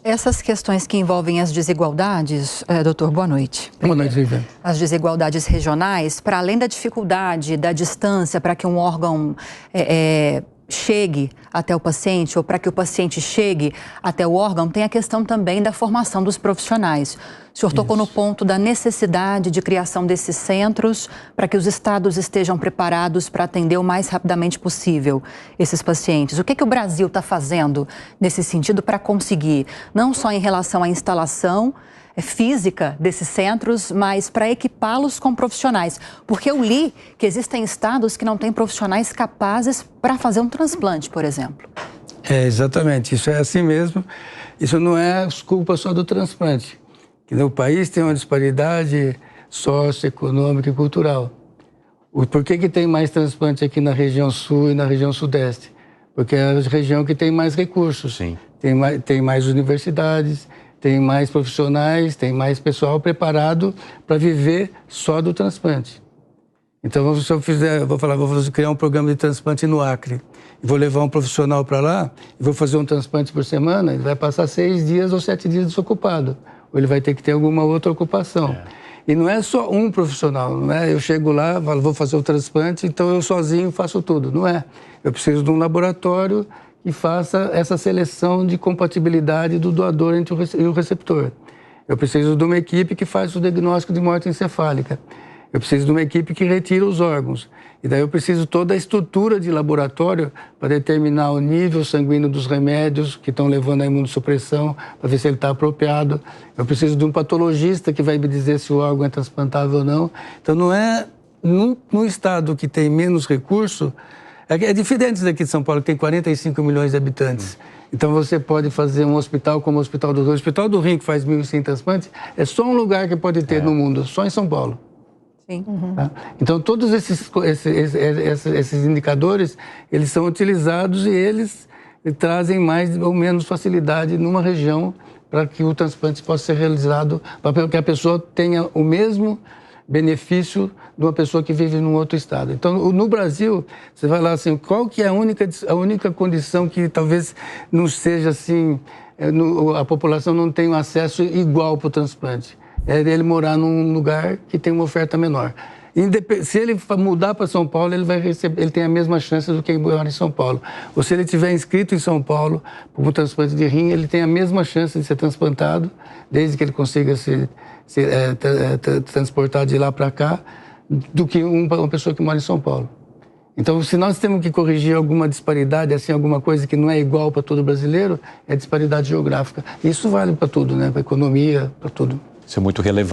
Essas questões que envolvem as desigualdades, doutor, boa noite. Boa noite, Viviane. As desigualdades regionais, para além da dificuldade, da distância para que um órgão chegue até o paciente ou para que o paciente chegue até o órgão, tem a questão também da formação dos profissionais. O senhor tocou no ponto da necessidade de criação desses centros para que os estados estejam preparados para atender o mais rapidamente possível esses pacientes. O que o Brasil está fazendo nesse sentido para conseguir, não só em relação à instalação física desses centros, mas para equipá-los com profissionais? Porque eu li que existem estados que não têm profissionais capazes para fazer um transplante, por exemplo. Exatamente, isso é assim mesmo. Isso não é culpa só do transplante. O país tem uma disparidade socioeconômica e cultural. Por que tem mais transplante aqui na região sul e na região sudeste? Porque é a região que tem mais recursos. Sim. Tem mais universidades, tem mais profissionais, tem mais pessoal preparado para viver só do transplante. Então, se eu fizer, vou criar um programa de transplante no Acre, e vou levar um profissional para lá, e vou fazer um transplante por semana, ele vai passar 6 dias ou 7 dias desocupado, ou ele vai ter que ter alguma outra ocupação. E não é só um profissional, não é? Eu chego lá, vou fazer o transplante, então eu sozinho faço tudo, não é? Eu preciso de um laboratório que faça essa seleção de compatibilidade do doador entre o receptor. Eu preciso de uma equipe que faz o diagnóstico de morte encefálica. Eu preciso de uma equipe que retira os órgãos. E daí eu preciso toda a estrutura de laboratório para determinar o nível sanguíneo dos remédios que estão levando à imunossupressão, para ver se ele está apropriado. Eu preciso de um patologista que vai me dizer se o órgão é transplantável ou não. Então não é num estado que tem menos recurso. É diferente daqui de São Paulo, que tem 45 milhões de habitantes. Então você pode fazer um hospital como o Hospital do Rim. O Hospital do Rim, que faz 1.100 transplantes, é só um lugar que pode ter no mundo, só em São Paulo. Sim. Tá? Então todos esses indicadores, eles são utilizados e eles trazem mais ou menos facilidade numa região para que o transplante possa ser realizado, para que a pessoa tenha o mesmo benefício de uma pessoa que vive num outro estado. Então, no Brasil, você vai lá assim, qual que é a única condição que talvez não seja assim, a população não tenha um acesso igual para o transplante? É ele morar num lugar que tem uma oferta menor. Se ele mudar para São Paulo, ele tem a mesma chance do que quem mora em São Paulo. Ou se ele estiver inscrito em São Paulo para um transplante de rim, ele tem a mesma chance de ser transplantado, desde que ele consiga ser transportado de lá para cá, do que uma pessoa que mora em São Paulo. Então, se nós temos que corrigir alguma disparidade, assim, alguma coisa que não é igual para todo brasileiro, é disparidade geográfica. Isso vale para tudo, né? Para a economia, para tudo. Isso é muito relevante.